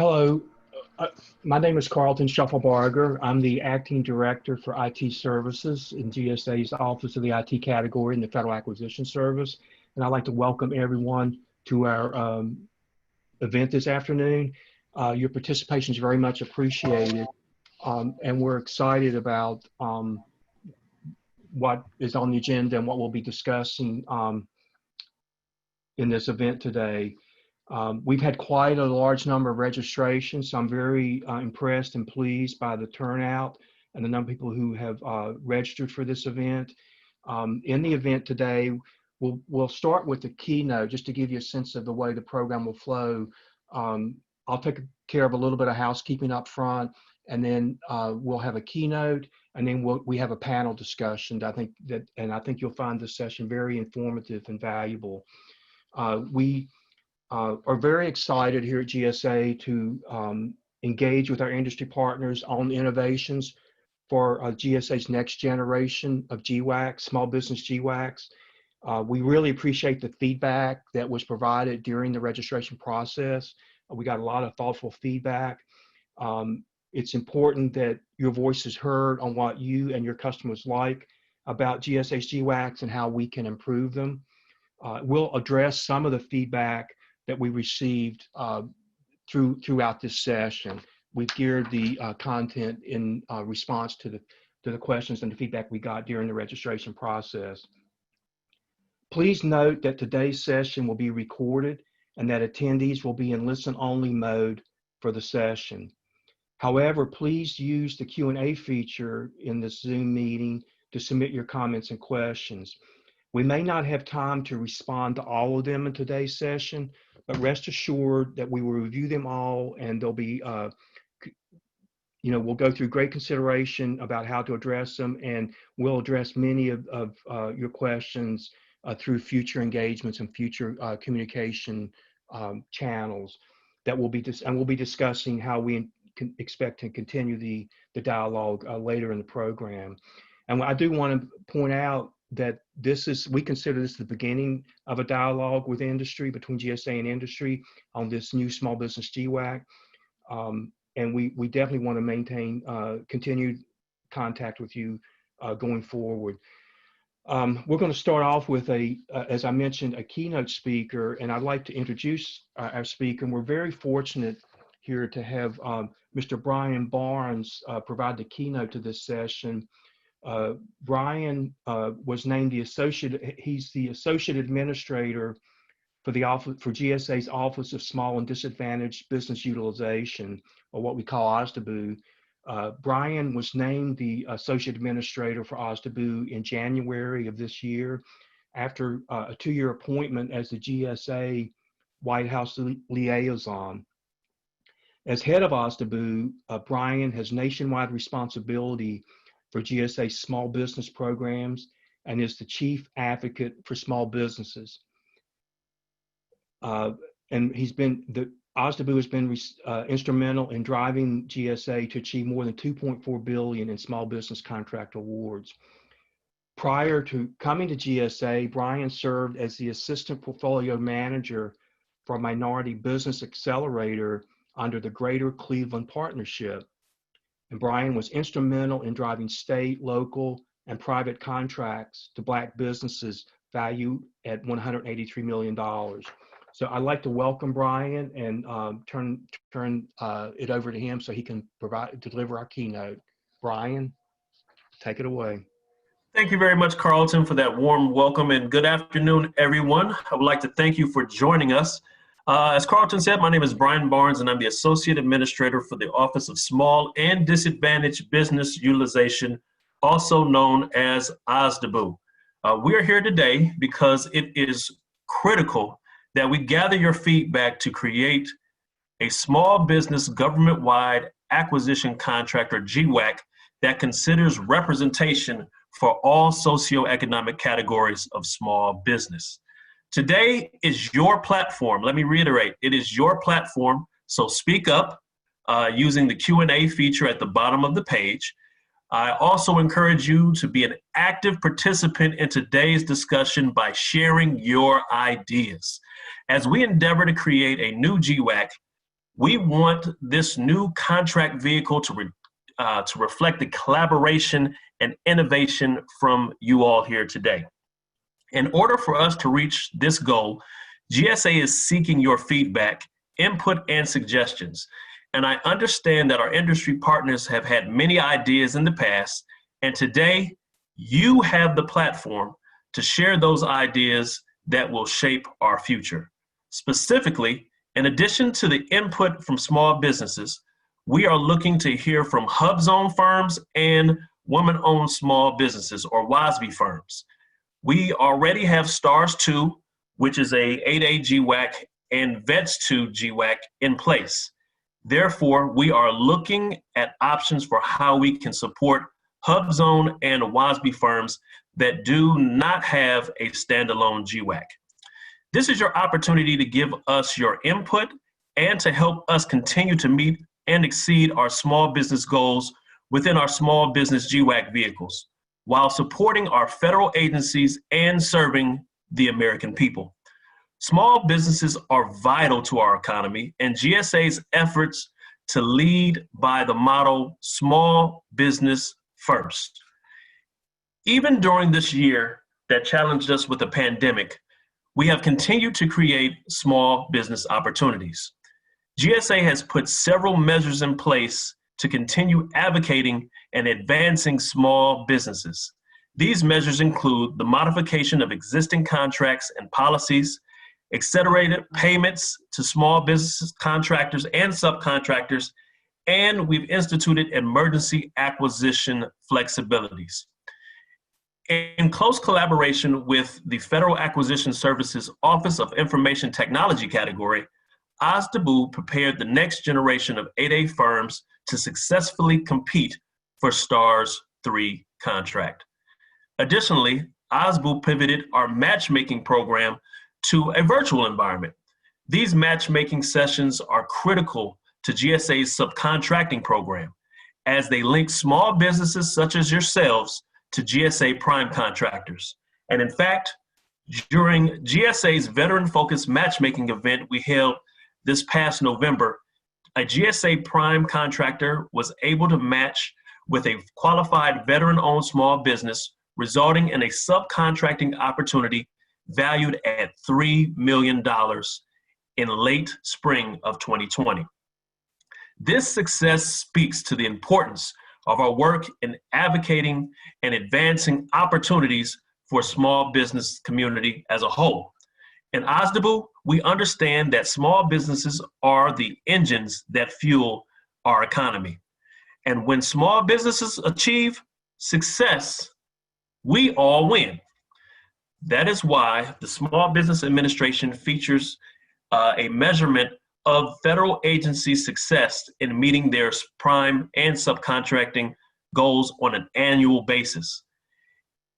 Hello, uh, my name is Carlton Shufflebarger. I'm the Acting Director for IT Services in GSA's Office of the IT Category in the Federal Acquisition Service. And I'd like to welcome everyone to our event this afternoon. Your participation is very much appreciated. And we're excited about what is on the agenda and what we'll be discussing in this event today. We've had quite a large number of registrations, so I'm very impressed and pleased by the turnout and the number of people who have registered for this event. In the event today, we'll start with the keynote just to give you a sense of the way the program will flow. I'll take care of a little bit of housekeeping up front, and then we'll have a keynote, and then we have a panel discussion. I think you'll find this session very informative and valuable. We are very excited here at GSA to engage with our industry partners on innovations for GSA's next generation of GWACs, small business GWACs. We really appreciate the feedback that was provided during the registration process. We got a lot of thoughtful feedback. It's important that your voice is heard on what you and your customers like about GSA's GWACs and how we can improve them. We'll address some of the feedback that we received throughout this session. We've geared the content in response to the questions and the feedback we got during the registration process. Please note that today's session will be recorded and that attendees will be in listen-only mode for the session. However, please use the Q&A feature in this Zoom meeting to submit your comments and questions. We may not have time to respond to all of them in today's session, but rest assured that we will review them all, and they'll be, we'll go through great consideration about how to address them, and we'll address many of your questions through future engagements and future communication channels that we'll be discussing how we can expect to continue the dialogue later in the program. And I do want to point out that we consider this the beginning of a dialogue with industry, between GSA and industry, on this new small business GWAC. And we definitely want to maintain continued contact with you going forward. We're going to start off with as I mentioned, a keynote speaker, and I'd like to introduce our speaker. And we're very fortunate here to have Mr. Brian Barnes provide the keynote to this session. Brian was named he's the Associate Administrator for GSA's Office of Small and Disadvantaged Business Utilization, or what we call OSDBU. Brian was named the Associate Administrator for OSDBU in January of this year after a 2-year appointment as the GSA White House Liaison. As head of OSDBU, Brian has nationwide responsibility for GSA small business programs and is the chief advocate for small businesses. And OSDBU has been instrumental in driving GSA to achieve more than $2.4 billion in small business contract awards. Prior to coming to GSA, Brian served as the Assistant Portfolio Manager for a Minority Business Accelerator under the Greater Cleveland Partnership. And Brian was instrumental in driving state, local, and private contracts to Black businesses valued at $183 million. So I'd like to welcome Brian and turn it over to him so he can deliver our keynote. Brian, take it away. Thank you very much, Carlton, for that warm welcome, and good afternoon, everyone. I would like to thank you for joining us. As Carlton said, my name is Brian Barnes, and I'm the Associate Administrator for the Office of Small and Disadvantaged Business Utilization, also known as OSDBU. We are here today because it is critical that we gather your feedback to create a small business government-wide acquisition contract, or GWAC, that considers representation for all socioeconomic categories of small business. Today is your platform. Let me reiterate, it is your platform, so speak up using the Q&A feature at the bottom of the page. I also encourage you to be an active participant in today's discussion by sharing your ideas. As we endeavor to create a new GWAC, We want this new contract vehicle to reflect the collaboration and innovation from you all here today. In order for us to reach this goal, GSA is seeking your feedback, input, and suggestions. And I understand that our industry partners have had many ideas in the past, and today you have the platform to share those ideas that will shape our future. Specifically, in addition to the input from small businesses, we are looking to hear from Hubzone firms and woman-owned small businesses, or WASB firms. We already have STARS 2, which is a 8A GWAC, and VETS 2 GWAC in place. Therefore, we are looking at options for how we can support Hubzone and WASB firms that do not have a standalone GWAC. This is your opportunity to give us your input and to help us continue to meet and exceed our small business goals within our small business GWAC vehicles, while supporting our federal agencies and serving the American people. Small businesses are vital to our economy, and GSA's efforts to lead by the motto, small business first. Even during this year that challenged us with the pandemic, we have continued to create small business opportunities. GSA has put several measures in place to continue advocating and advancing small businesses. These measures include the modification of existing contracts and policies, accelerated payments to small business contractors and subcontractors, and we've instituted emergency acquisition flexibilities. In close collaboration with the Federal Acquisition Services Office of Information Technology category, OSDBU prepared the next generation of 8A firms to successfully compete for STARS 3 contract. Additionally, OSDBU pivoted our matchmaking program to a virtual environment. These matchmaking sessions are critical to GSA's subcontracting program, as they link small businesses such as yourselves to GSA prime contractors. And in fact, during GSA's veteran-focused matchmaking event we held this past November, a GSA prime contractor was able to match with a qualified veteran-owned small business, resulting in a subcontracting opportunity valued at $3 million in late spring of 2020. This success speaks to the importance of our work in advocating and advancing opportunities for small business community as a whole. In OSDBU, we understand that small businesses are the engines that fuel our economy. And when small businesses achieve success, we all win. That is why the Small Business Administration features a measurement of federal agencies' success in meeting their prime and subcontracting goals on an annual basis.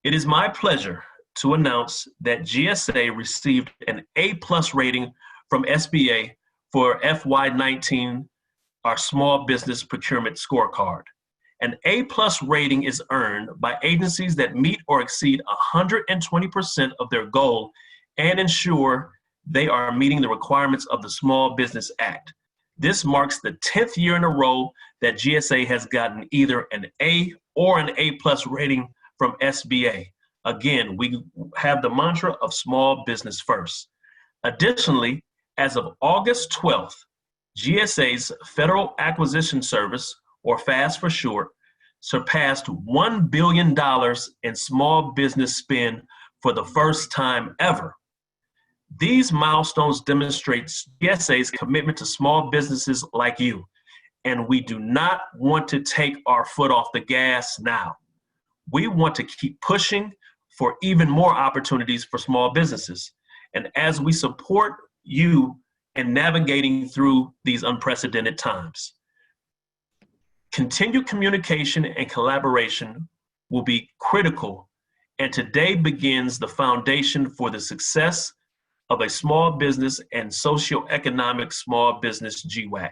It is my pleasure to announce that GSA received an A+ rating from SBA for FY19, our Small Business Procurement Scorecard. An A+ rating is earned by agencies that meet or exceed 120% of their goal and ensure they are meeting the requirements of the Small Business Act. This marks the 10th year in a row that GSA has gotten either an A or an A+ rating from SBA. Again, we have the mantra of small business first. Additionally, as of August 12th, GSA's Federal Acquisition Service, or FAST for short, surpassed $1 billion in small business spend for the first time ever. These milestones demonstrate GSA's commitment to small businesses like you, and we do not want to take our foot off the gas now. We want to keep pushing for even more opportunities for small businesses. And as we support you in navigating through these unprecedented times, continued communication and collaboration will be critical, and today begins the foundation for the success of a small business and socioeconomic small business GWAC.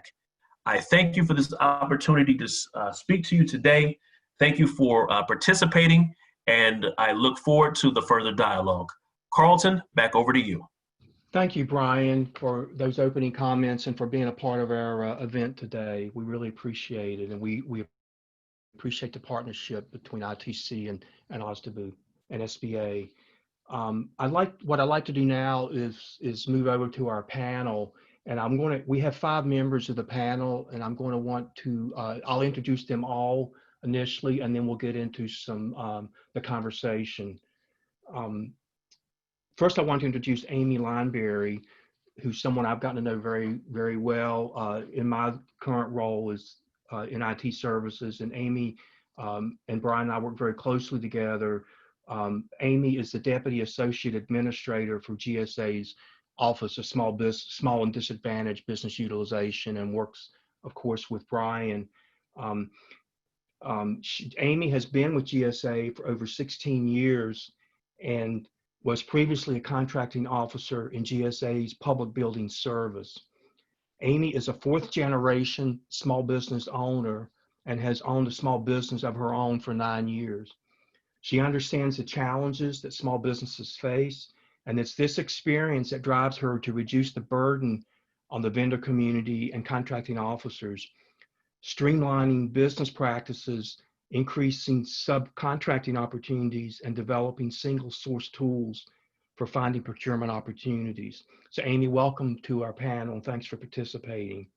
I thank you for this opportunity to speak to you today. Thank you for participating, and I look forward to the further dialogue. Carlton, back over to you. Thank you, Brian, for those opening comments and for being a part of our event today. We really appreciate it, and we appreciate the partnership between ITC and OSDBU and SBA. What I'd like to do now is move over to our panel, and we have 5 members of the panel, and I'm going to want to, I'll introduce them all initially, and then we'll get into the conversation. First, I want to introduce Amy Lineberry, who's someone I've gotten to know very, very well in my current role is in IT services. And Amy and Brian and I work very closely together. Amy is the Deputy Associate Administrator for GSA's Office of Small and Disadvantaged Business Utilization, and works, of course, with Brian. Amy has been with GSA for over 16 years and was previously a contracting officer in GSA's Public Building Service. Amy is a 4th generation small business owner and has owned a small business of her own for 9 years. She understands the challenges that small businesses face, and it's this experience that drives her to reduce the burden on the vendor community and contracting officers, streamlining business practices, increasing subcontracting opportunities, and developing single source tools for finding procurement opportunities. So Amy, welcome to our panel, and thanks for participating.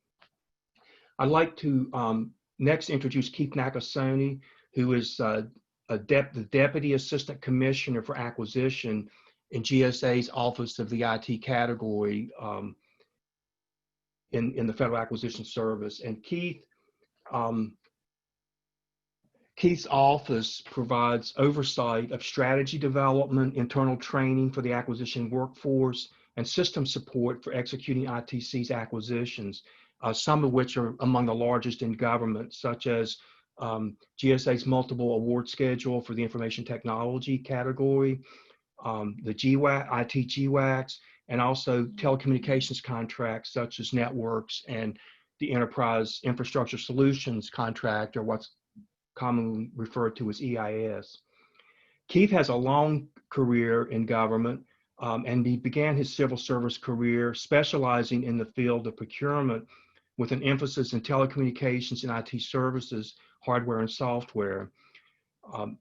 I'd like to next introduce Keith Nakasoni, who is the Deputy Assistant Commissioner for Acquisition in GSA's Office of the IT category in the Federal Acquisition Service. And Keith's office provides oversight of strategy development, internal training for the acquisition workforce, and system support for executing ITC's acquisitions, some of which are among the largest in government, such as GSA's multiple award schedule for the information technology category, the GWAC, IT GWACs, and also telecommunications contracts such as networks and the Enterprise Infrastructure Solutions contract, or what's commonly referred to as EIS. Keith has a long career in government, and he began his civil service career specializing in the field of procurement with an emphasis in telecommunications and IT services, hardware and software.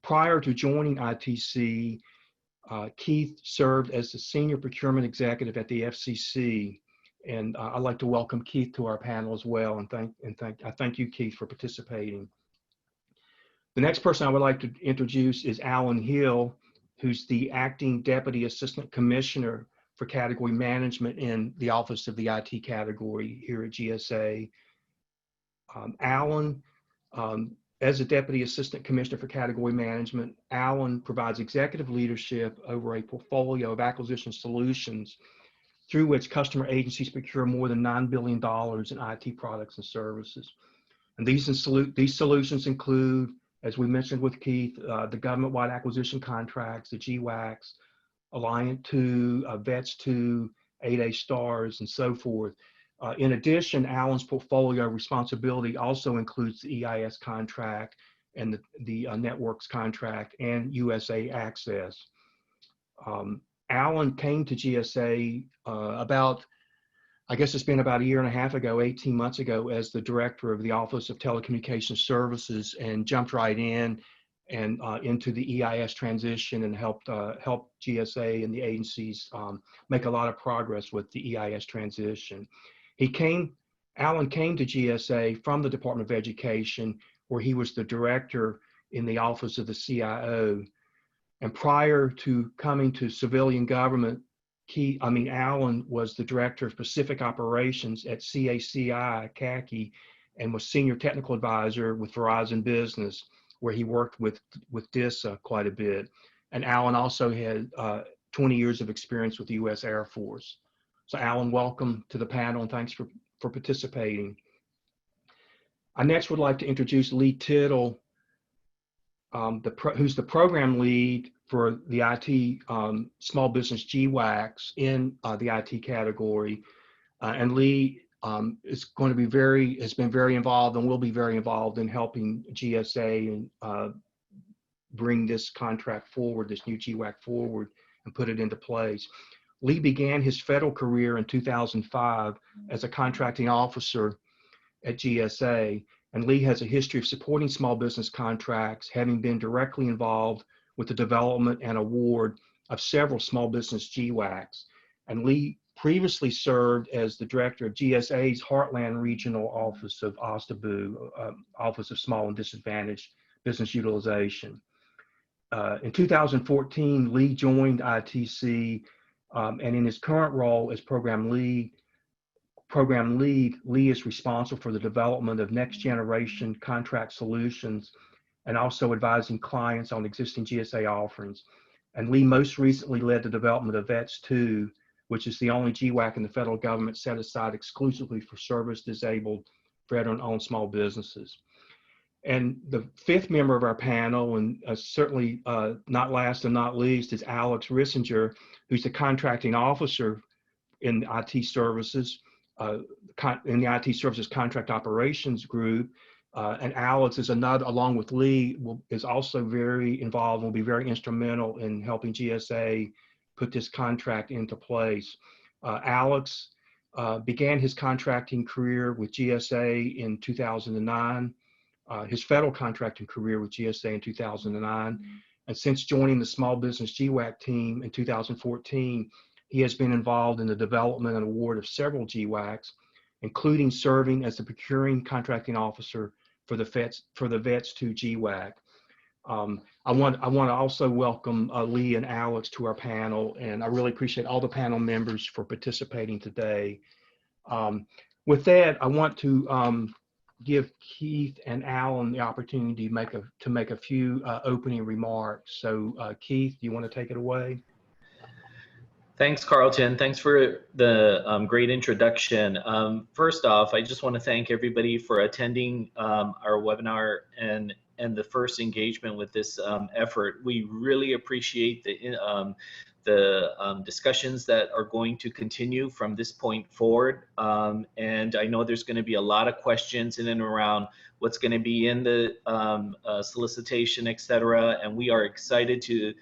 Prior to joining ITC, Keith served as the Senior Procurement Executive at the FCC. And I'd like to welcome Keith to our panel as well, and I thank you, Keith, for participating. The next person I would like to introduce is Alan Hill, who's the Acting Deputy Assistant Commissioner for Category Management in the Office of the IT category here at GSA. Alan, as a Deputy Assistant Commissioner for Category Management, Alan provides executive leadership over a portfolio of acquisition solutions through which customer agencies procure more than $9 billion in IT products and services. And these solutions include, as we mentioned with Keith, the government-wide acquisition contracts, the GWACs, Alliant 2, VETS 2, 8A stars, and so forth. In addition, Alan's portfolio responsibility also includes the EIS contract and the networks contract and USA Access. Alan came to GSA I guess it's been about a year and a half ago, 18 months ago, as the director of the Office of Telecommunications Services, and jumped right in and into the EIS transition and helped GSA and the agencies make a lot of progress with the EIS transition. Alan came to GSA from the Department of Education, where he was the director in the Office of the CIO. And prior to coming to civilian government, Alan was the director of Pacific Operations at CACI, and was senior technical advisor with Verizon Business, where he worked with DISA quite a bit. And Alan also had 20 years of experience with the U.S. Air Force. So Alan, welcome to the panel, and thanks for participating. I next would like to introduce Lee Tittle, who's the program lead for the IT small business GWACs in the IT category. And Lee has been very involved and will be very involved in helping GSA and bring this contract forward, this new GWAC forward, and put it into place. Lee began his federal career in 2005 as a contracting officer at GSA, and Lee has a history of supporting small business contracts, having been directly involved with the development and award of several small business GWACs. And Lee previously served as the director of GSA's Heartland Regional Office of OSTABU, Office of Small and Disadvantaged Business Utilization. In 2014, Lee joined ITC, and in his current role as program lead, Lee is responsible for the development of next generation contract solutions and also advising clients on existing GSA offerings. And Lee most recently led the development of VETS 2, which is the only GWAC in the federal government set aside exclusively for service-disabled veteran-owned small businesses. And the fifth member of our panel, and certainly not last and not least, is Alex Rissinger, who's the contracting officer in IT services, in the IT services contract operations group. And Alex is another, along with Lee, is also very involved and will be very instrumental in helping GSA put this contract into place. Alex began his contracting career with GSA in 2009, his federal contracting career with GSA in 2009. And since joining the Small Business GWAC team in 2014, he has been involved in the development and award of several GWACs, including serving as the procuring contracting officer for the VETS 2 GWAC. I want to also welcome Lee and Alex to our panel, and I really appreciate all the panel members for participating today. With that, I want to give Keith and Alan the opportunity to make a few opening remarks. So Keith, do you want to take it away? Thanks, Carlton. Thanks for the great introduction. First off, I just want to thank everybody for attending our webinar and the first engagement with this effort. We really appreciate the discussions that are going to continue from this point forward. And I know there's going to be a lot of questions in and around what's going to be in the solicitation, et cetera. And we are excited to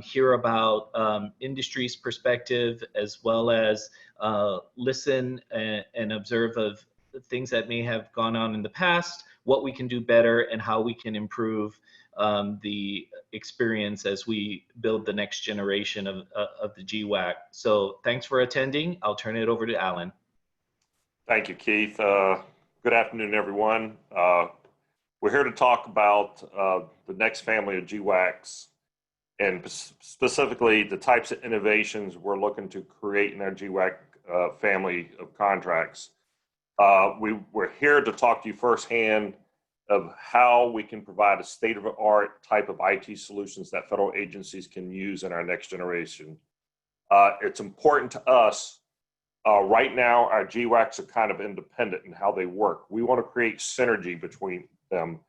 hear about industry's perspective, as well as listen and observe of things that may have gone on in the past, what we can do better, and how we can improve the experience as we build the next generation of the GWAC. So thanks for attending. I'll turn it over to Alan. Thank you, Keith. Good afternoon, everyone. We're here to talk about the next family of GWACs, and specifically the types of innovations we're looking to create in our GWAC family of contracts. We're here to talk to you firsthand of how we can provide a state-of-the-art type of IT solutions that federal agencies can use in our next generation. It's important to us. Right now, our GWACs are kind of independent in how they work. We want to create synergy between them.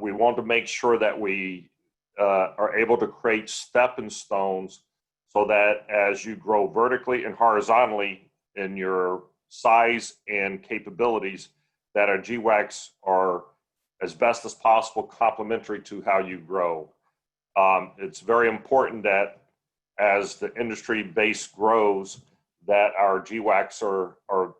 We want to make sure that we are able to create stepping stones so that as you grow vertically and horizontally in your size and capabilities, that our GWACs are as best as possible complementary to how you grow. It's very important that as the industry base grows, that our GWACs are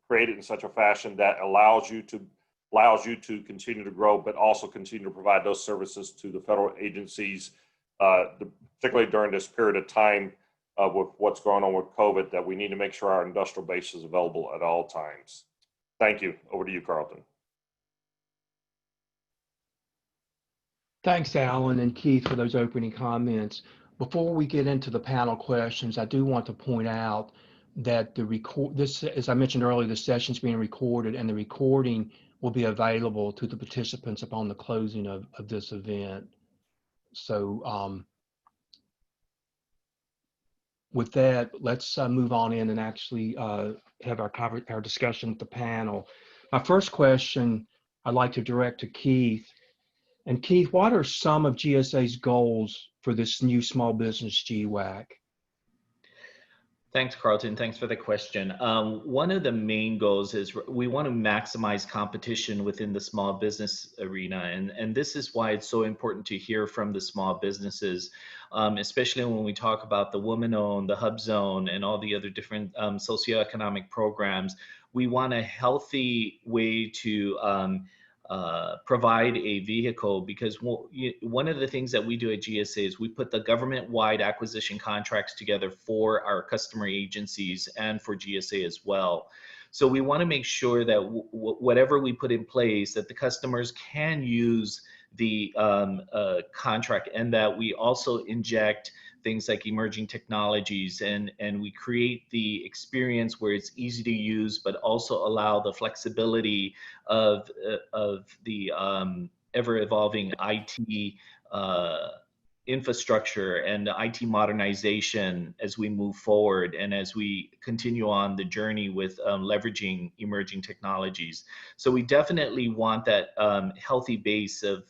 created in such a fashion that allows you to continue to grow, but also continue to provide those services to the federal agencies, particularly during this period of time with what's going on with COVID, that we need to make sure our industrial base is available at all times. Thank you. Over to you, Carlton. Thanks, Alan and Keith, for those opening comments. Before we get into the panel questions, I do want to point out that as I mentioned earlier, the session is being recorded, and the recording will be available to the participants upon the closing of this event. So with that, let's move on in and actually have our discussion with the panel. My first question I'd like to direct to Keith. And Keith, what are some of GSA's goals for this new small business GWAC? Thanks, Carlton. Thanks for the question. One of the main goals is we want to maximize competition within the small business arena. And this is why it's so important to hear from the small businesses, especially when we talk about the woman-owned, the Hubzone, and all the other different socioeconomic programs. We want a healthy way to provide a vehicle, because one of the things that we do at GSA is we put the government-wide acquisition contracts together for our customer agencies and for GSA as well. So we want to make sure that whatever we put in place, that the customers can use the contract, and that we also inject things like emerging technologies, and we create the experience where it's easy to use, but also allow the flexibility of the ever evolving IT infrastructure and IT modernization as we move forward and as we continue on the journey with leveraging emerging technologies. So we definitely want that healthy base of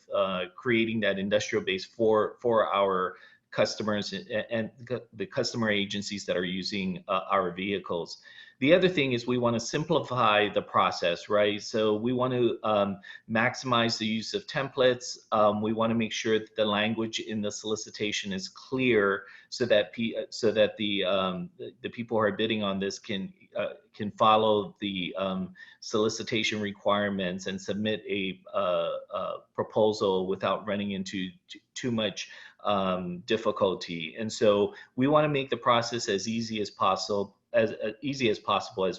creating that industrial base for our customers and the customer agencies that are using our vehicles. The other thing is we want to simplify the process, right? So we want to maximize the use of templates. We want to make sure that the language in the solicitation is clear, so that the people who are bidding on this can follow the solicitation requirements and submit a proposal without running into too much difficulty. And so we want to make the process as easy as possible, as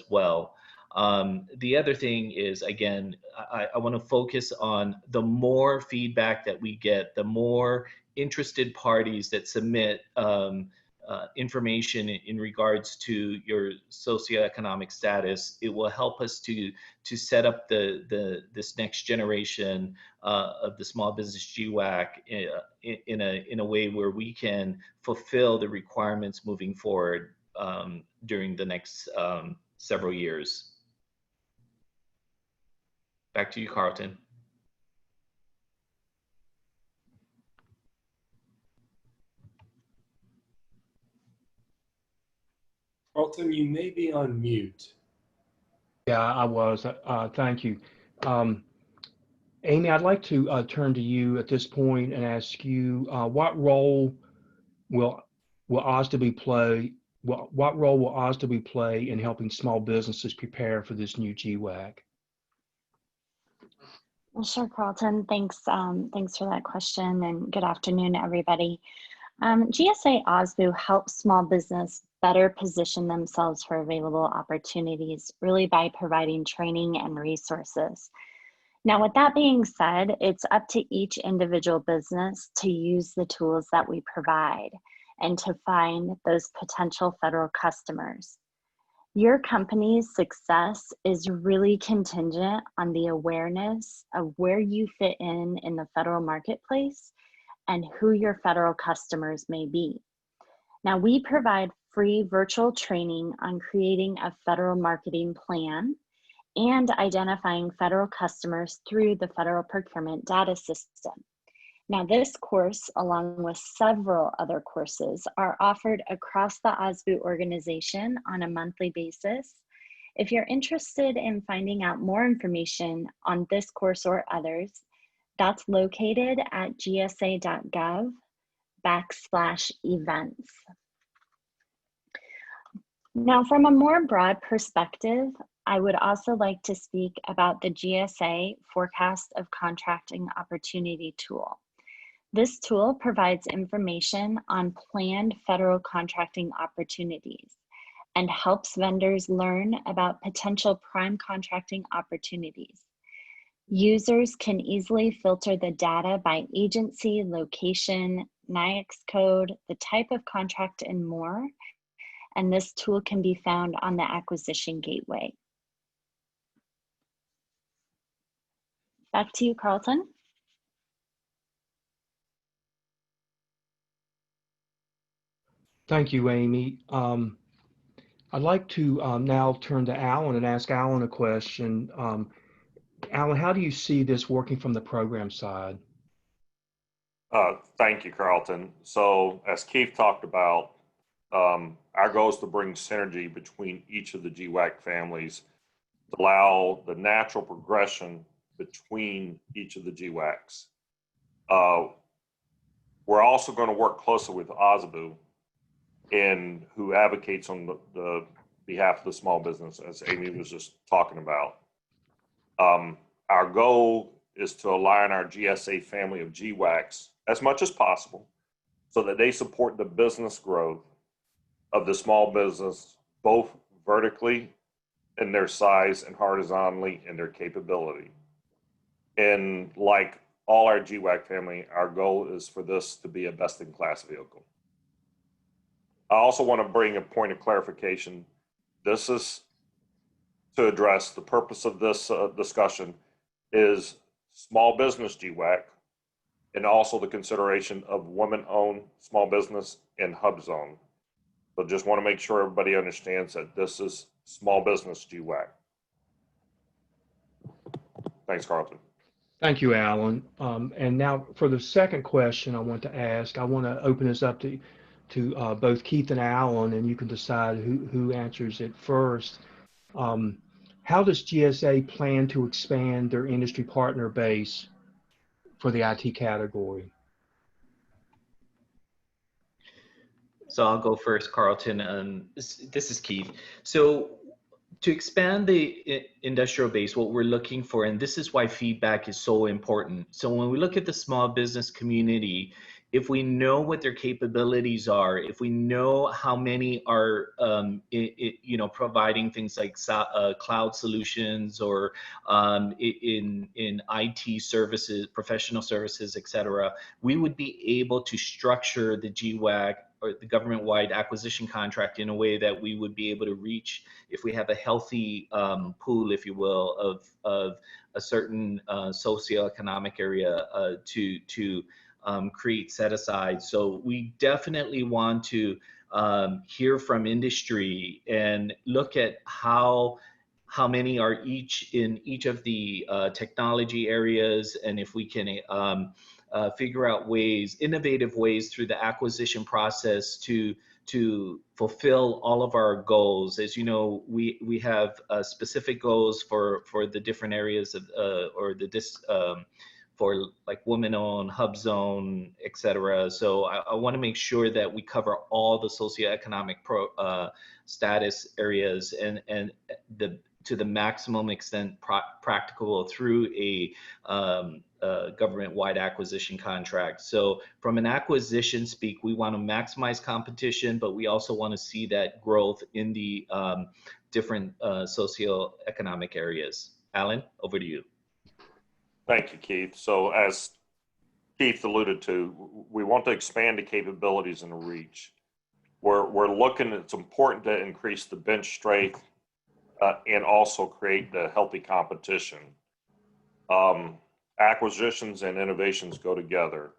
well. The other thing is, again, I want to focus on the more feedback that we get, the more interested parties that submit information in regards to your socioeconomic status. It will help us to set up this next generation of the small business GWAC in a way where we can fulfill the requirements moving forward during the next several years. Back to you, Carlton. Carlton, you may be on mute. Yeah, I was. Thank you. Amy, I'd like to turn to you at this point and ask you, what role will OSDB play? What role will OSDB play in helping small businesses prepare for this new GWAC? Well, sure, Carlton. Thanks for that question, and good afternoon, everybody. GSA OSBU helps small business better position themselves for available opportunities, really by providing training and resources. Now, with that being said, it's up to each individual business to use the tools that we provide and to find those potential federal customers. Your company's success is really contingent on the awareness of where you fit in the federal marketplace and who your federal customers may be. Now, we provide free virtual training on creating a federal marketing plan and identifying federal customers through the federal procurement data system. Now, this course, along with several other courses, are offered across the OSBU organization on a monthly basis. If you're interested in finding out more information on this course or others, that's located at gsa.gov/events. Now, from a more broad perspective, I would also like to speak about the GSA Forecast of Contracting Opportunity tool. This tool provides information on planned federal contracting opportunities and helps vendors learn about potential prime contracting opportunities. Users can easily filter the data by agency, location, NAICS code, the type of contract, and more. And this tool can be found on the acquisition gateway. Back to you, Carlton. Thank you, Amy. I'd like to now turn to Alan and ask Alan a question. Alan, how do you see this working from the program side? Thank you, Carlton. So as Keith talked about, our goal is to bring synergy between each of the GWAC families to allow the natural progression between each of the GWACs. We're also going to work closely with OSBU, and who advocates on the behalf of the small business, as Amy was just talking about. Our goal is to align our GSA family of GWACs as much as possible so that they support the business growth of the small business, both vertically in their size and horizontally in their capability. And like all our GWAC family, our goal is for this to be a best-in-class vehicle. I also want to bring a point of clarification. This is to address the purpose of this discussion is small business GWAC, and also the consideration of women-owned small business and Hubzone. So just want to make sure everybody understands that this is small business GWAC. Thanks, Carlton. Thank you, Alan. And now for the second question I want to ask, I want to open this up to both Keith and Alan, and you can decide who answers it first. How does GSA plan to expand their industry partner base for the IT category? So I'll go first, Carlton. This is Keith. So to expand the industrial base, what we're looking for, and this is why feedback is so important. So when we look at the small business community, if we know what their capabilities are, if we know how many are, providing things like cloud solutions or in IT services, professional services, et cetera, we would be able to structure the GWAC or the government-wide acquisition contract in a way that we would be able to reach, if we have a healthy pool, if you will, of a certain socioeconomic area to create set aside. So we definitely want to hear from industry and look at how many are in each of the technology areas, and if we can figure out innovative ways through the acquisition process to fulfill all of our goals. As you know, we have specific goals for the different areas of for like women-owned, Hubzone, et cetera. So I want to make sure that we cover all the socioeconomic status areas and to the maximum extent practicable through a government-wide acquisition contract. So from an acquisition speak, we want to maximize competition, but we also want to see that growth in the different socioeconomic areas. Alan, over to you. Thank you, Keith. So as Keith alluded to, we want to expand the capabilities and the reach. We're looking, it's important to increase the bench strength and also create the healthy competition. Acquisitions and innovations go together.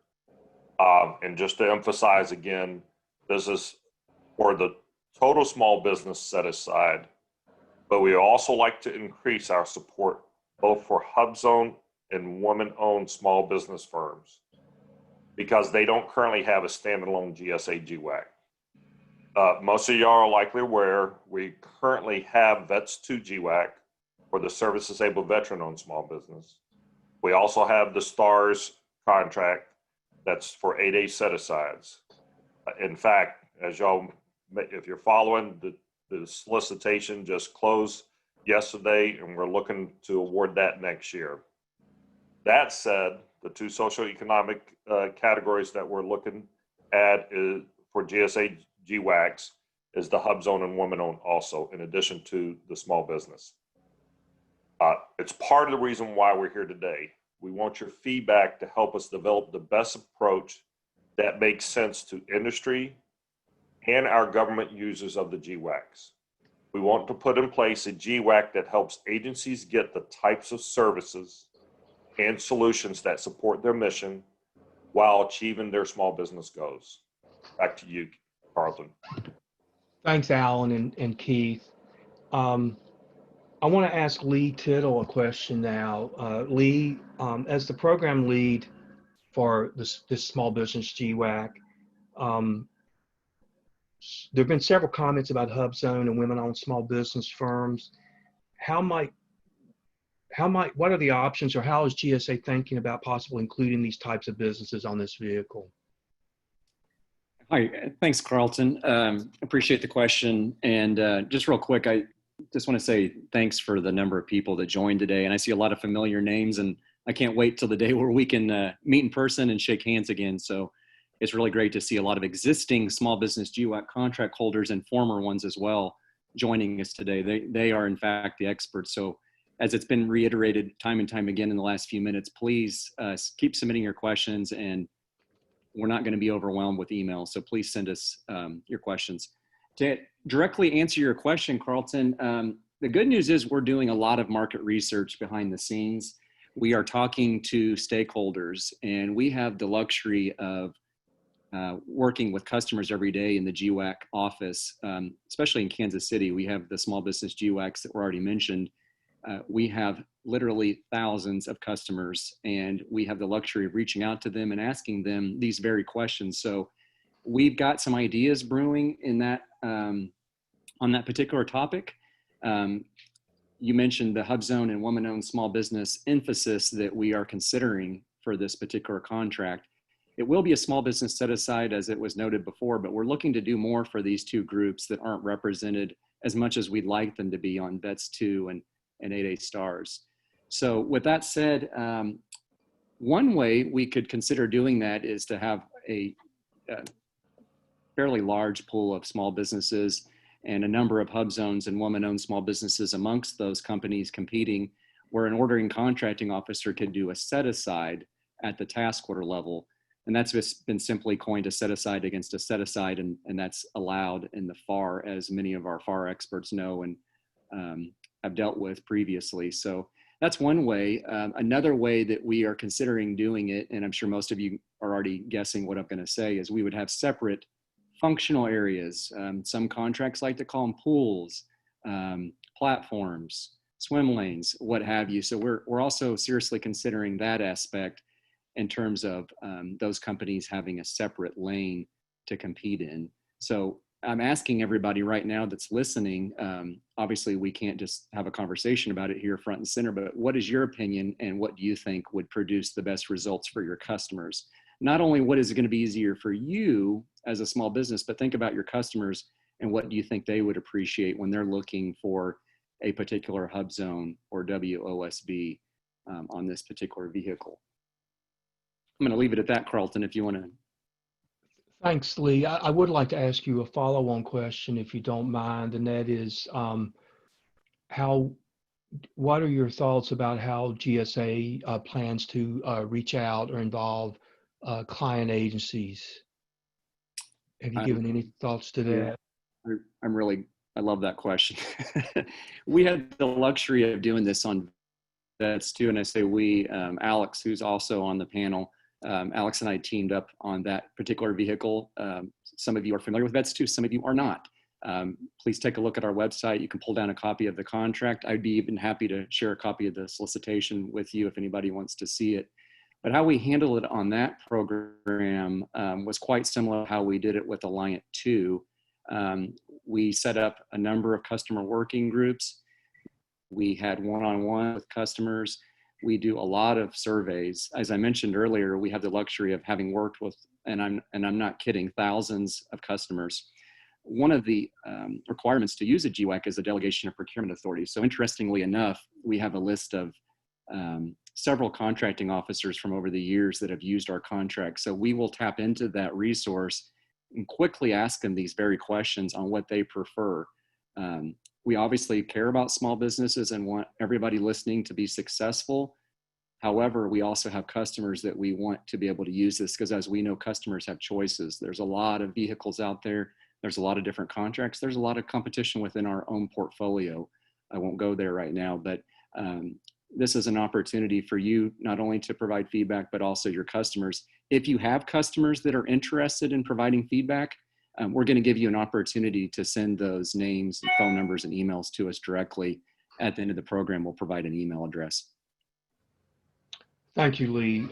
And just to emphasize again, this is for the total small business set aside, but we also like to increase our support both for Hubzone and women-owned small business firms because they don't currently have a standalone GSA GWAC. Most of y'all are likely aware we currently have Vets 2 GWAC for the service-disabled veteran-owned small business. We also have the STARS contract that's for 8A set-asides. In fact, as y'all, if you're following, the solicitation just closed yesterday, and we're looking to award that next year. That said, the two socioeconomic categories that we're looking at for GSA GWACs is the Hubzone and women-owned also, in addition to the small business. It's part of the reason why we're here today. We want your feedback to help us develop the best approach that makes sense to industry and our government users of the GWACs. We want to put in place a GWAC that helps agencies get the types of services and solutions that support their mission while achieving their small business goals. Back to you, Carlton. Thanks, Alan and Keith. I want to ask Lee Tittle a question now. Lee, as the program lead for this small business GWAC, there have been several comments about Hubzone and women-owned small business firms. What are the options, or how is GSA thinking about possibly including these types of businesses on this vehicle? Hi, thanks, Carlton. Appreciate the question. And just real quick, I just want to say thanks for the number of people that joined today. And I see a lot of familiar names, and I can't wait till the day where we can meet in person and shake hands again. So it's really great to see a lot of existing small business GWAC contract holders and former ones as well joining us today. They are in fact the experts. So as it's been reiterated time and time again in the last few minutes, please keep submitting your questions, and we're not going to be overwhelmed with emails. So please send us your questions. To directly answer your question, Carlton, the good news is we're doing a lot of market research behind the scenes. We are talking to stakeholders, and we have the luxury of working with customers every day in the GWAC office, especially in Kansas City. We have the small business GWACs that were already mentioned. We have literally thousands of customers, and we have the luxury of reaching out to them and asking them these very questions. So we've got some ideas brewing in that on that particular topic. You mentioned the Hubzone and woman-owned small business emphasis that we are considering for this particular contract. It will be a small business set aside, as it was noted before, but we're looking to do more for these two groups that aren't represented as much as we'd like them to be on VETS 2 and 8A stars. So with that said, one way we could consider doing that is to have a fairly large pool of small businesses and a number of hub zones and woman-owned small businesses amongst those companies competing, where an ordering contracting officer could do a set-aside at the task order level. And that's just been simply coined a set-aside against a set-aside, and that's allowed in the FAR, as many of our FAR experts know and have dealt with previously. So that's one way. Another way that we are considering doing it, and I'm sure most of you are already guessing what I'm going to say, is we would have separate functional areas. Some contracts like to call them pools, platforms, swim lanes, what have you. So we're also seriously considering that aspect in terms of those companies having a separate lane to compete in. So I'm asking everybody right now that's listening, obviously we can't just have a conversation about it here front and center, but what is your opinion, and what do you think would produce the best results for your customers? Not only what is it going to be easier for you as a small business, but think about your customers and what do you think they would appreciate when they're looking for a particular hub zone or WOSB on this particular vehicle. I'm going to leave it at that, Carlton, if you want to. Thanks, Lee. I would like to ask you a follow-on question, if you don't mind, and that is, what are your thoughts about how GSA plans to reach out or involve client agencies? Have you given any thoughts to that? I love that question. We had the luxury of doing this on VETS 2, and I say we, Alex, who's also on the panel, Alex and I teamed up on that particular vehicle. Some of you are familiar with VETS 2, some of you are not. Please take a look at our website. You can pull down a copy of the contract. I'd be even happy to share a copy of the solicitation with you if anybody wants to see it. But how we handled it on that program was quite similar to how we did it with Alliant 2. We set up a number of customer working groups. We had one-on-one with customers. We do a lot of surveys. As I mentioned earlier, we have the luxury of having worked with, and I'm not kidding, thousands of customers. One of the requirements to use a GWAC is a delegation of procurement authority. So interestingly enough, we have a list of several contracting officers from over the years that have used our contract. So we will tap into that resource and quickly ask them these very questions on what they prefer. We obviously care about small businesses and want everybody listening to be successful. However, we also have customers that we want to be able to use this, because as we know, customers have choices. There's a lot of vehicles out there. There's a lot of different contracts. There's a lot of competition within our own portfolio. I won't go there right now, but this is an opportunity for you not only to provide feedback, but also your customers. If you have customers that are interested in providing feedback, we're going to give you an opportunity to send those names and phone numbers and emails to us directly. At the end of the program, we'll provide an email address. Thank you, Lee,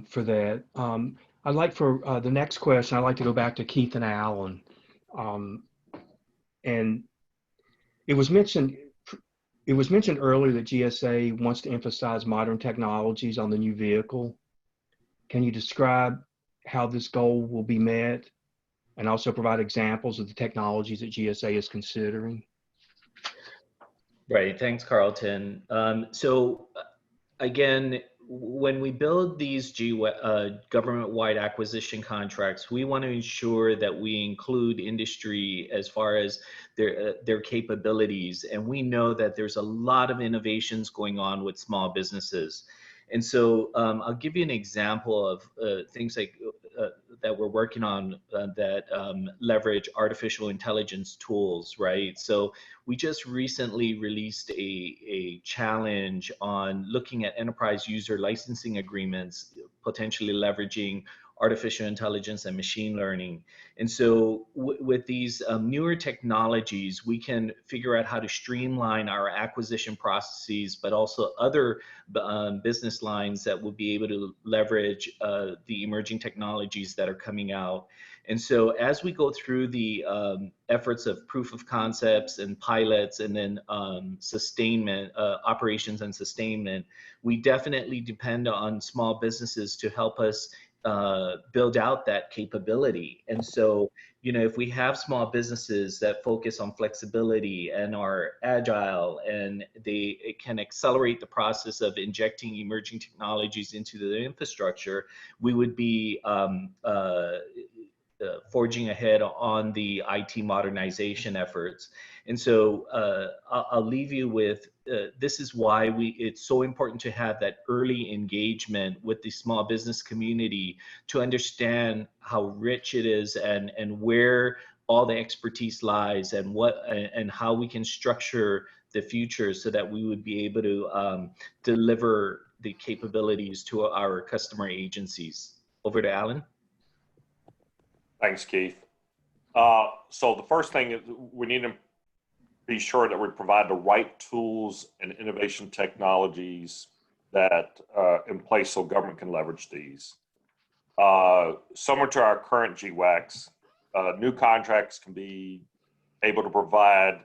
for that. I'd like for the next question, I'd like to go back to Keith and Alan. And it was mentioned earlier that GSA wants to emphasize modern technologies on the new vehicle. Can you describe how this goal will be met and also provide examples of the technologies that GSA is considering? Right. Thanks, Carlton. So again, when we build these government-wide acquisition contracts, we want to ensure that we include industry as far as their capabilities. And we know that there's a lot of innovations going on with small businesses. And so I'll give you an example of things like that we're working on that leverage artificial intelligence tools, right? So we just recently released a challenge on looking at enterprise user licensing agreements, potentially leveraging artificial intelligence and machine learning. And so with these newer technologies, we can figure out how to streamline our acquisition processes, but also other business lines that will be able to leverage the emerging technologies that are coming out. And so as we go through the efforts of proof of concepts and pilots and then sustainment, operations and sustainment, we definitely depend on small businesses to help us build out that capability. And so, you know, if we have small businesses that focus on flexibility and are agile and it can accelerate the process of injecting emerging technologies into the infrastructure, we would be forging ahead on the IT modernization efforts. And so I'll leave you with this is why it's so important to have that early engagement with the small business community to understand how rich it is and where all the expertise lies and how we can structure the future so that we would be able to deliver the capabilities to our customer agencies. Over to Alan. Thanks, Keith. So the first thing is we need to be sure that we provide the right tools and innovation technologies that in place so government can leverage these. Similar to our current GWACs, new contracts can be able to provide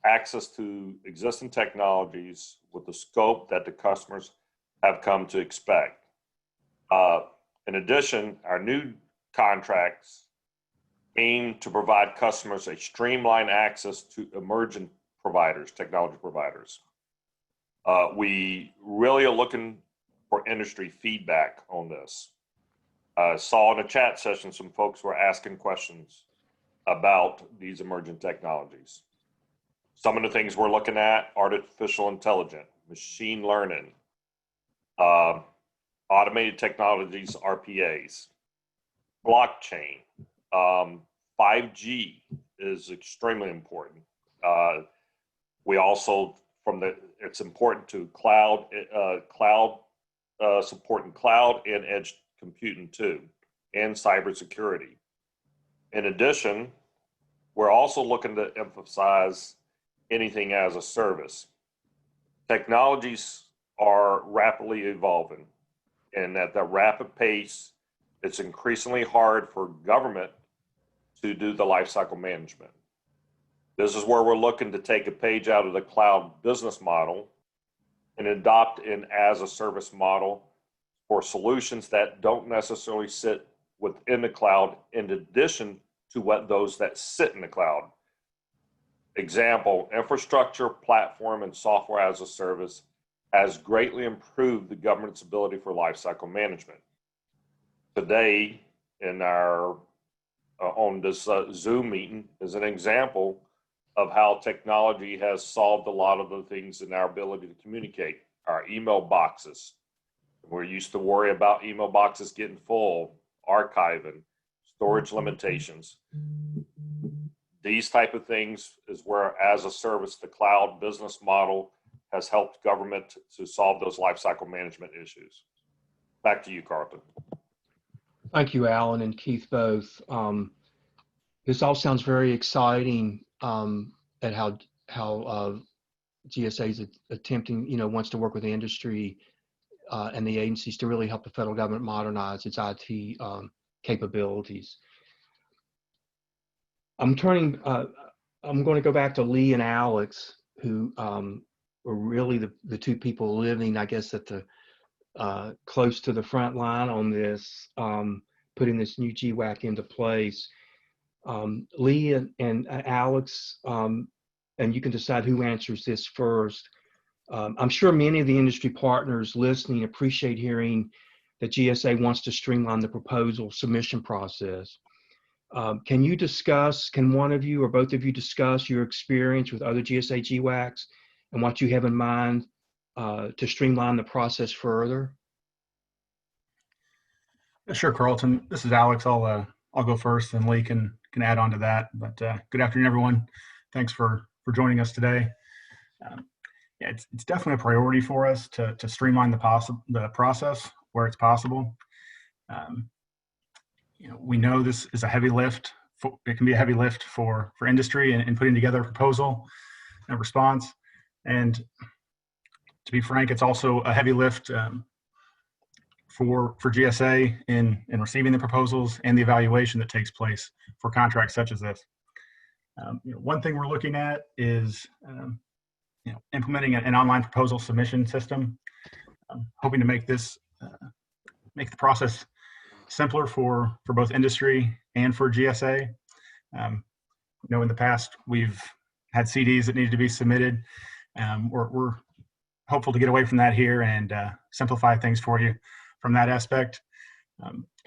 access to existing technologies with the scope that the customers have come to expect. In addition, our new contracts aim to provide customers a streamlined access to emerging providers, technology providers. We really are looking for industry feedback on this. I saw in a chat session some folks were asking questions about these emerging technologies. Some of the things we're looking at: artificial intelligence, machine learning, automated technologies, RPAs, blockchain. 5G is extremely important. We also, it's important to supporting cloud and edge computing too, and cybersecurity. In addition, we're also looking to emphasize anything as a service. Technologies are rapidly evolving, and at that rapid pace, it's increasingly hard for government to do the lifecycle management. This is where we're looking to take a page out of the cloud business model and adopt an as-a-service model for solutions that don't necessarily sit within the cloud in addition to those that sit in the cloud. Example, infrastructure, platform, and software as a service has greatly improved the government's ability for lifecycle management. Today, in our on this Zoom meeting is an example of how technology has solved a lot of the things in our ability to communicate. Our email boxes. We're used to worry about email boxes getting full, archiving, storage limitations. These type of things is where, as a service, the cloud business model has helped government to solve those lifecycle management issues. Back to you, Carlton. Thank you, Alan and Keith, both. This all sounds very exciting at how GSA is attempting, wants to work with the industry and the agencies to really help the federal government modernize its IT capabilities. I'm turning, I'm going to go back to Lee and Alex, who were really the two people living, I guess, at the close to the front line on this, putting this new GWAC into place. Lee and Alex, and you can decide who answers this first. I'm sure many of the industry partners listening appreciate hearing that GSA wants to streamline the proposal submission process. Can one of you or both of you discuss your experience with other GSA GWACs and what you have in mind to streamline the process further? Sure, Carlton. This is Alex. I'll go first, and Lee can add on to that. But good afternoon, everyone. Thanks for joining us today. Yeah, it's definitely a priority for us to streamline the process where it's possible. We know this is a heavy lift. It can be a heavy lift for industry in putting together a proposal and a response. And to be frank, it's also a heavy lift for GSA in receiving the proposals and the evaluation that takes place for contracts such as this. One thing we're looking at is implementing an online proposal submission system. Hoping to make this make the process simpler for both industry and for GSA. In the past we've had CDs that needed to be submitted. We're hopeful to get away from that here and simplify things for you from that aspect.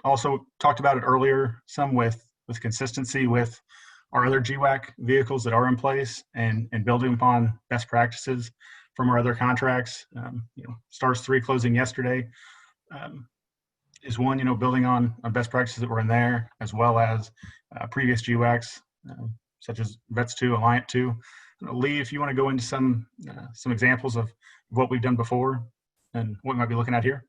Also talked about it earlier, some with consistency with our other GWAC vehicles that are in place and building upon best practices from our other contracts. STARS 3 closing yesterday is one, building on best practices that were in there, as well as previous GWACs, such as VETS 2, Alliant 2. Lee, if you want to go into some examples of what we've done before and what we might be looking at here.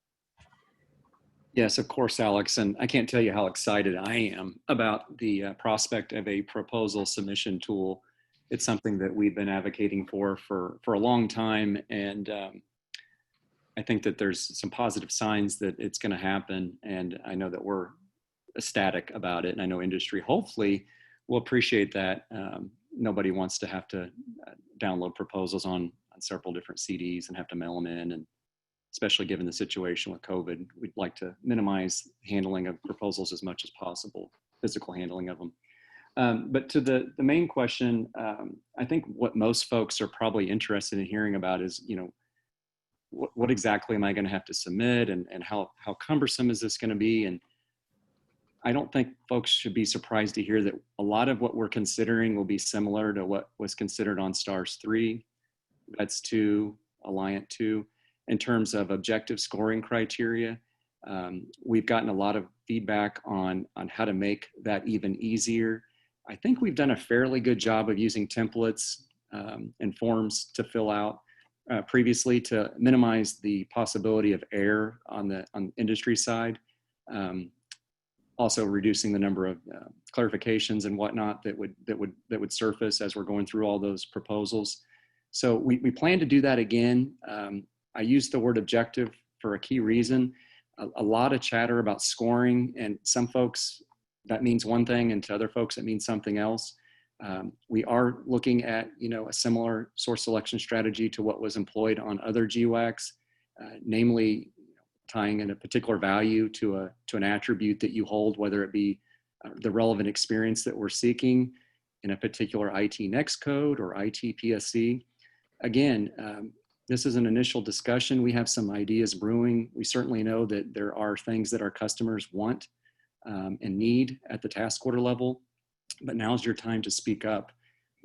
Yes, of course, Alex. And I can't tell you how excited I am about the prospect of a proposal submission tool. It's something that we've been advocating for a long time. And I think that there's some positive signs that it's going to happen. And I know that we're ecstatic about it. And I know industry hopefully will appreciate that. Nobody wants to have to download proposals on several different CDs and have to mail them in. And especially given the situation with COVID, we'd like to minimize handling of proposals as much as possible, physical handling of them. But to the main question, I think what most folks are probably interested in hearing about is, what exactly am I going to have to submit, and how cumbersome is this going to be? And I don't think folks should be surprised to hear that a lot of what we're considering will be similar to what was considered on STARS 3, VETS 2, Alliant 2. In terms of objective scoring criteria, we've gotten a lot of feedback on how to make that even easier. I think we've done a fairly good job of using templates and forms to fill out previously to minimize the possibility of error on the industry side. Also reducing the number of clarifications and whatnot that would surface as we're going through all those proposals. So we plan to do that again. I use the word objective for a key reason. A lot of chatter about scoring, and some folks that means one thing, and to other folks it means something else. We are looking at a similar source selection strategy to what was employed on other GWACs, namely tying in a particular value to an attribute that you hold, whether it be the relevant experience that we're seeking in a particular IT next code or IT PSC. Again, this is an initial discussion. We have some ideas brewing. We certainly know that there are things that our customers want and need at the task order level, but now's your time to speak up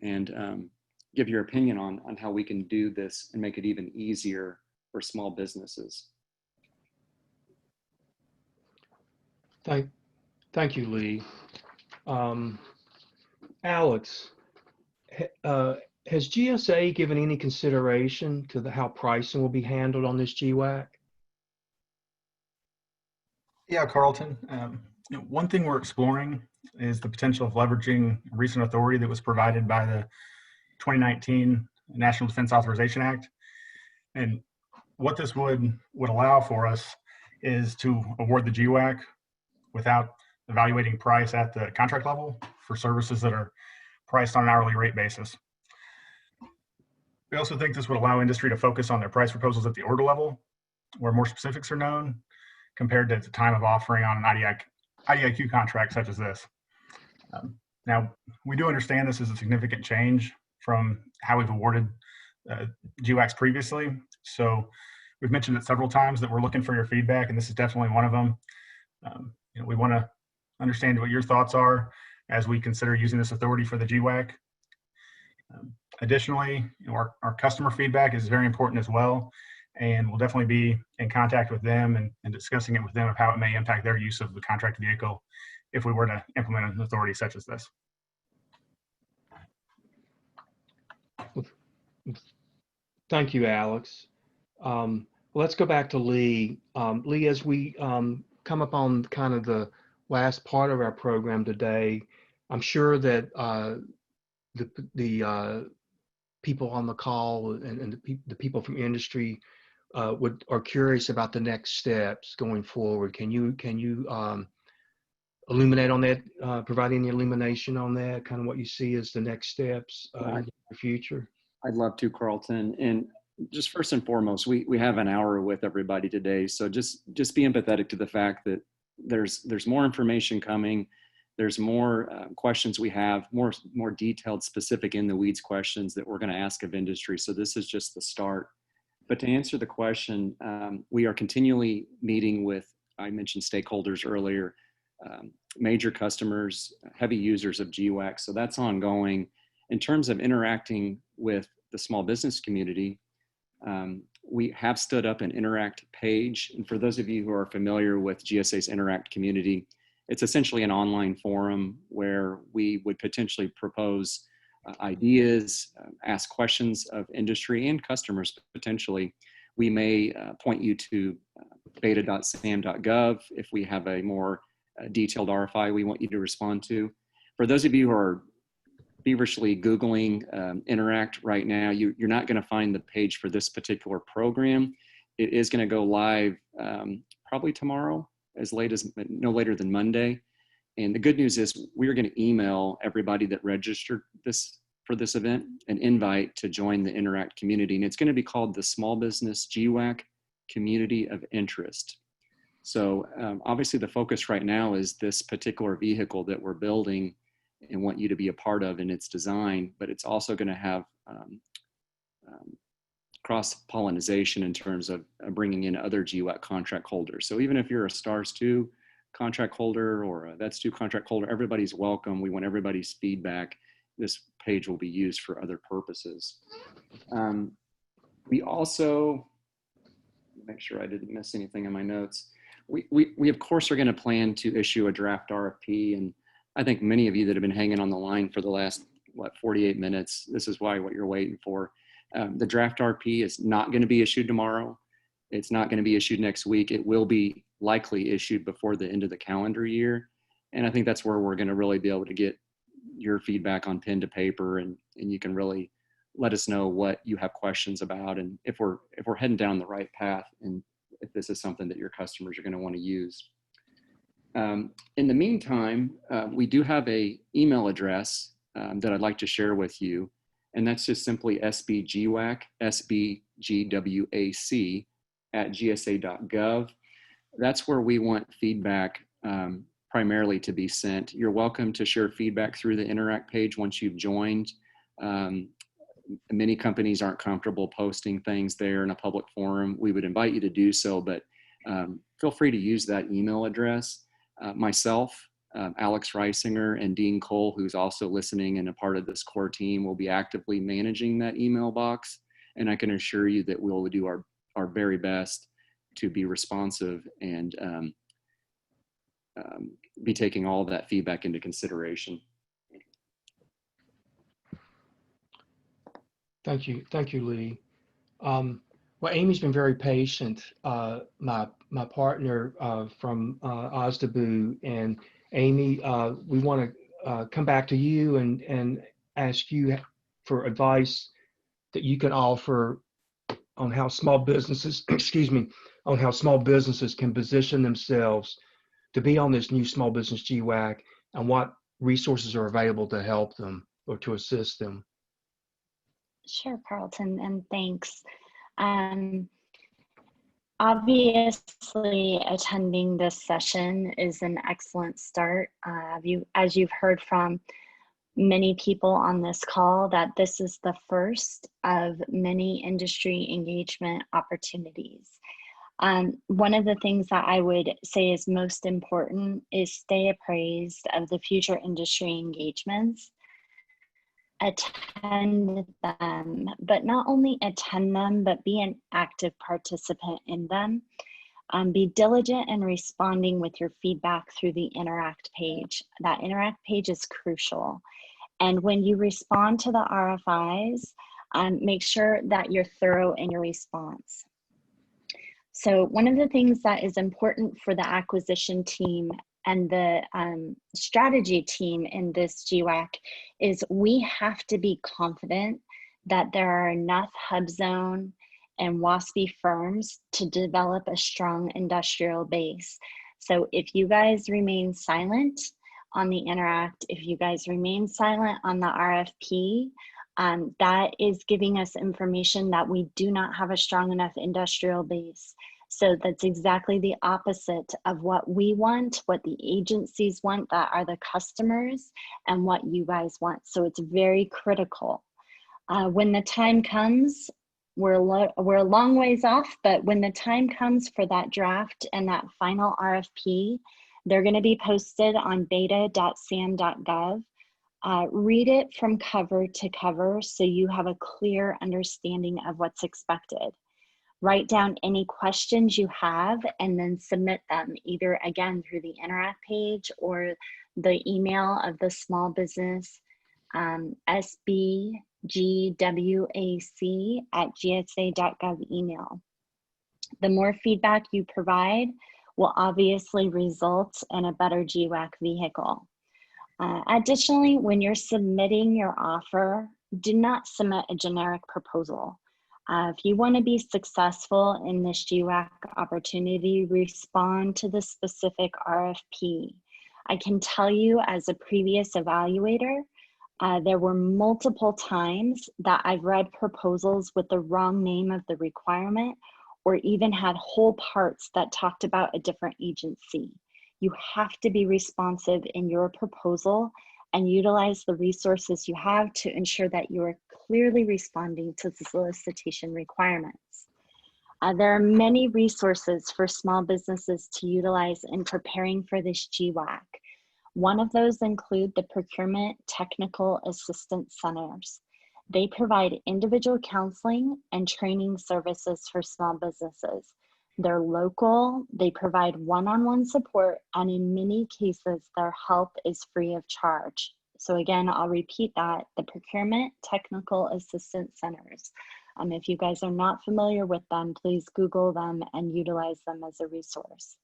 and give your opinion on how we can do this and make it even easier for small businesses. Thank you, Lee. Alex, has GSA given any consideration to how pricing will be handled on this GWAC? Yeah, Carlton. One thing we're exploring is the potential of leveraging recent authority that was provided by the 2019 National Defense Authorization Act. And what this would allow for us is to award the GWAC without evaluating price at the contract level for services that are priced on an hourly rate basis. We also think this would allow industry to focus on their price proposals at the order level, where more specifics are known, compared to the time of offering on an IDIQ contract such as this. Now, we do understand this is a significant change from how we've awarded GWACs previously. So we've mentioned it several times that we're looking for your feedback, and this is definitely one of them. We want to understand what your thoughts are as we consider using this authority for the GWAC. Additionally, our customer feedback is very important as well, and we'll definitely be in contact with them and discussing it with them of how it may impact their use of the contract vehicle if we were to implement an authority such as this. Thank you, Alex. Let's go back to Lee. Lee, as we come up on kind of the last part of our program today, I'm sure that the people on the call and the people from industry are curious about the next steps going forward. Can you illuminate on that, provide any illumination on that, kind of what you see as the next steps in the future? I'd love to, Carlton. And just first and foremost, we have an hour with everybody today. So just be empathetic to the fact that there's more information coming. There's more questions we have, more detailed, specific in the weeds questions that we're going to ask of industry. So this is just the start. But to answer the question, we are continually meeting with, I mentioned stakeholders earlier, major customers, heavy users of GWAC. So that's ongoing. In terms of interacting with the small business community, we have stood up an Interact page. And for those of you who are familiar with GSA's Interact community, it's essentially an online forum where we would potentially propose ideas, ask questions of industry and customers potentially. We may point you to beta.sam.gov if we have a more detailed RFI we want you to respond to. For those of you who are feverishly Googling Interact right now, you're not going to find the page for this particular program. It is going to go live probably tomorrow, no later than Monday. And the good news is we're going to email everybody that registered for this event an invite to join the Interact community. And it's going to be called the Small Business GWAC Community of Interest. So obviously the focus right now is this particular vehicle that we're building and want you to be a part of in its design, but it's also going to have cross-pollination in terms of bringing in other GWAC contract holders. So even if you're a STARS 2 contract holder or a VETS 2 contract holder, everybody's welcome. We want everybody's feedback. This page will be used for other purposes. We also, make sure I didn't miss anything in my notes. We of course are going to plan to issue a draft RFP, and I think many of you that have been hanging on the line for the last 48 minutes, this is what you're waiting for. The draft RFP is not going to be issued tomorrow. It's not going to be issued next week. It will be likely issued before the end of the calendar year. And I think that's where we're going to really be able to get your feedback on pen to paper, and you can really let us know what you have questions about and if we're heading down the right path and if this is something that your customers are going to want to use. In the meantime, we do have an email address that I'd like to share with you, and that's just simply sbgwac, sbgwac @gsa.gov. That's where we want feedback primarily to be sent. You're welcome to share feedback through the Interact page once you've joined. Many companies aren't comfortable posting things there in a public forum. We would invite you to do so, but feel free to use that email address. Myself, Alex Rissinger, and Dean Cole, who's also listening and a part of this core team, will be actively managing that email box. And I can assure you that we'll do our very best to be responsive and be taking all of that feedback into consideration. Thank you, Lee. Well, Amy's been very patient, my partner from OSDBU, and Amy, we want to come back to you and ask you for advice that you can offer on how small businesses, on how small businesses can position themselves to be on this new small business GWAC, and what resources are available to help them or to assist them. Sure, Carlton, and thanks. Obviously, attending this session is an excellent start. As you've heard from many people on this call, that this is the first of many industry engagement opportunities. One of the things that I would say is most important is stay appraised of the future industry engagements. Attend them, but not only attend them, but be an active participant in them. Be diligent in responding with your feedback through the Interact page. That Interact page is crucial. And when you respond to the RFIs, make sure that you're thorough in your response. So one of the things that is important for the acquisition team and the strategy team in this GWAC is we have to be confident that there are enough Hubzone and WASPy firms to develop a strong industrial base. So if you guys remain silent on the Interact, if you guys remain silent on the RFP, that is giving us information that we do not have a strong enough industrial base. So that's exactly the opposite of what we want, what the agencies want, that are the customers, and what you guys want. So it's very critical. When the time comes, we're a long ways off, but when the time comes for that draft and that final RFP, they're going to be posted on beta.sam.gov. Read it from cover to cover so you have a clear understanding of what's expected. Write down any questions you have and then submit them either again through the Interact page or the email of the small business sbgwac@gsa.gov email. The more feedback you provide will obviously result in a better GWAC vehicle. Additionally, when you're submitting your offer, do not submit a generic proposal. If you want to be successful in this GWAC opportunity, respond to the specific RFP. I can tell you as a previous evaluator, there were multiple times that I've read proposals with the wrong name of the requirement or even had whole parts that talked about a different agency. You have to be responsive in your proposal and utilize the resources you have to ensure that you are clearly responding to the solicitation requirements. There are many resources for small businesses to utilize in preparing for this GWAC. One of those include the Procurement Technical Assistance Centers. They provide individual counseling and training services for small businesses. They're local, they provide one-on-one support, and in many cases, their help is free of charge. So again, I'll repeat that, the Procurement Technical Assistance Centers. If you guys are not familiar with them, please Google them and utilize them as a resource.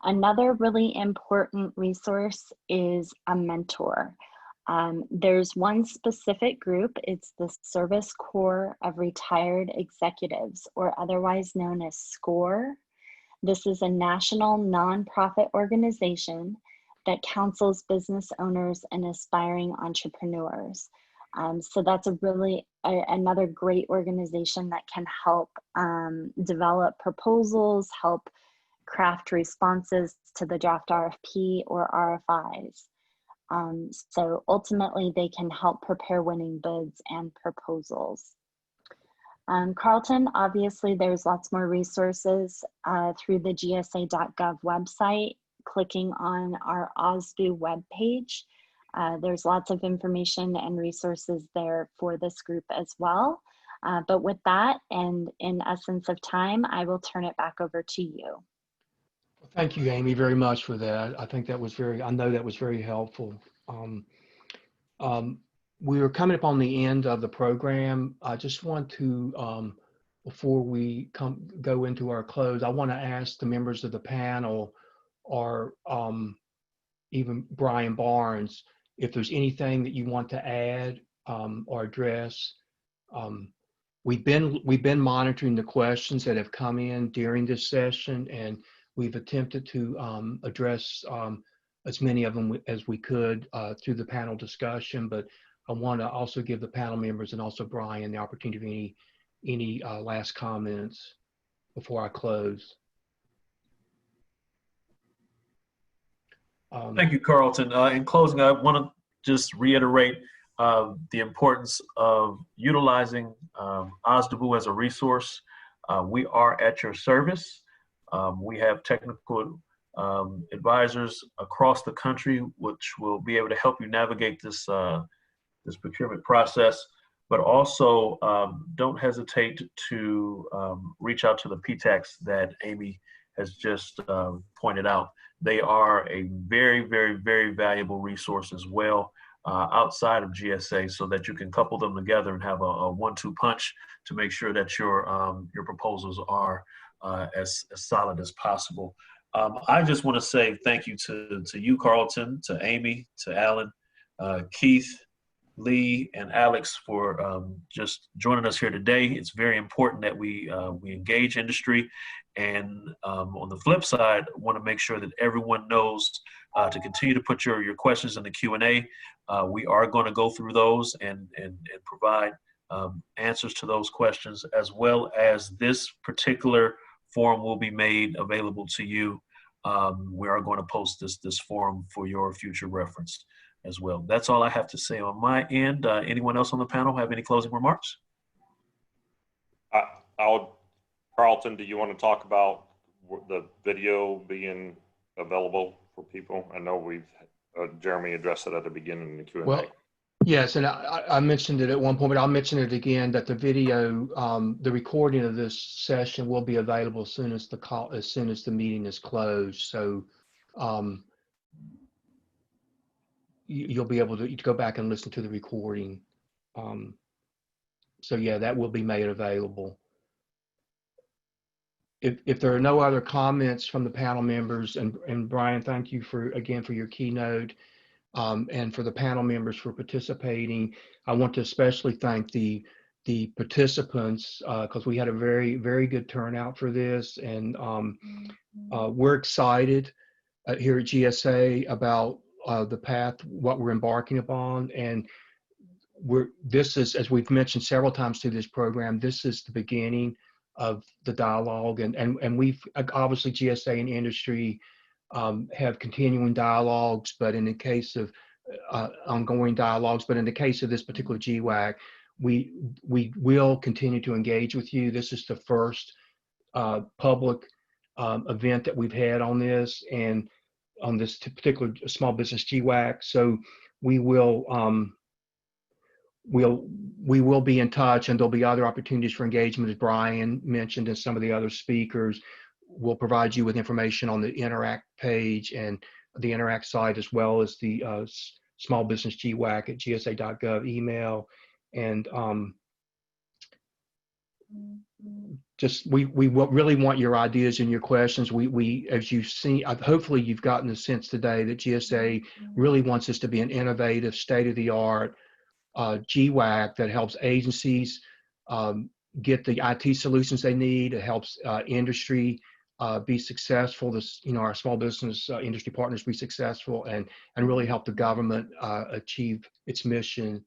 Another really important resource is a mentor. There's one specific group, it's the Service Corps of Retired Executives, or otherwise known as SCORE. This is a national nonprofit organization that counsels business owners and aspiring entrepreneurs. So that's another great organization that can help develop proposals, help craft responses to the draft RFP or RFIs. So ultimately they can help prepare winning bids and proposals. Carlton, obviously there's lots more resources through the gsa.gov website. Clicking on our OSBU webpage, there's lots of information and resources there for this group as well. But with that, and in essence of time, I will turn it back over to you. Thank you, Amy, very much for that. I think that was I know that was very helpful. We are coming up on the end of the program. I just want to, before we go into our close, I want to ask the members of the panel or even Brian Barnes, if there's anything that you want to add or address. We've been monitoring the questions that have come in during this session, and we've attempted to address as many of them as we could through the panel discussion, but I want to also give the panel members and also Brian the opportunity of any last comments before I close. Thank you, Carlton. In closing, I want to just reiterate the importance of utilizing OSDBU as a resource. We are at your service. We have technical advisors across the country, which will be able to help you navigate this this procurement process. But also, don't hesitate to reach out to the PTACs that Amy has just pointed out. They are a very, very, very valuable resource as well outside of GSA, so that you can couple them together and have a 1-2 punch to make sure that your proposals are as solid as possible. I just want to say thank you to you, Carlton, to Amy, to Alan, Keith, Lee, and Alex for just joining us here today. It's very important that we engage industry. And on the flip side, I want to make sure that everyone knows to continue to put your questions in the Q&A. We are going to go through those and provide answers to those questions, as well as this particular forum will be made available to you. We are going to post this forum for your future reference as well. That's all I have to say on my end. Anyone else on the panel have any closing remarks? Carlton, do you want to talk about the video being available for people? I know we've Jeremy addressed it at the beginning of the Q&A. Well, yes, and I mentioned it at one point, but I'll mention it again, that the video, the recording of this session will be available as soon as the meeting is closed. So you'll be able to go back and listen to the recording. So yeah, that will be made available. If there are no other comments from the panel members, and Brian, thank you for your keynote, and for the panel members for participating. I want to especially thank the participants because we had a very, very good turnout for this, and we're excited here at GSA about the path, what we're embarking upon, and this is, as we've mentioned several times through this program, this is the beginning of the dialogue, and we've obviously GSA and industry have continuing dialogues, but in the case of ongoing dialogues, but in the case of this particular GWAC, we will continue to engage with you. This is the first public event that we've had on this, and on this particular small business GWAC. So we will be in touch, and there'll be other opportunities for engagement, as Brian mentioned, and some of the other speakers. We'll provide you with information on the Interact page and the Interact site, as well as the Small Business GWAC at gsa.gov email. And just we really want your ideas and your questions. We as you've seen, hopefully you've gotten the sense today that GSA really wants this to be an innovative, state-of-the-art GWAC that helps agencies get the IT solutions they need. It helps industry be successful. Our small business industry partners be successful, and really help the government achieve its mission.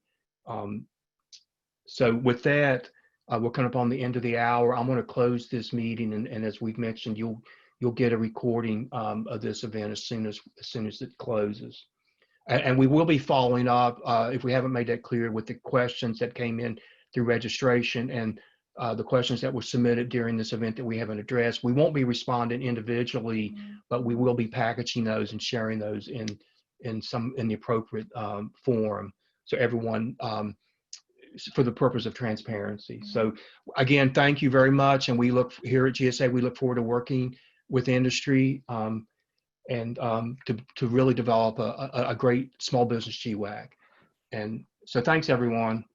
So with that, we're coming up on the end of the hour. I'm going to close this meeting, and as we've mentioned, you'll get a recording of this event as soon as it closes. And we will be following up, if we haven't made that clear, with the questions that came in through registration and the questions that were submitted during this event that we haven't addressed. We won't be responding individually, but we will be packaging those and sharing those in the appropriate form, so everyone, for the purpose of transparency. So again, thank you very much, and we look here at GSA. We look forward to working with industry and to really develop a great small business GWAC. And so thanks, everyone.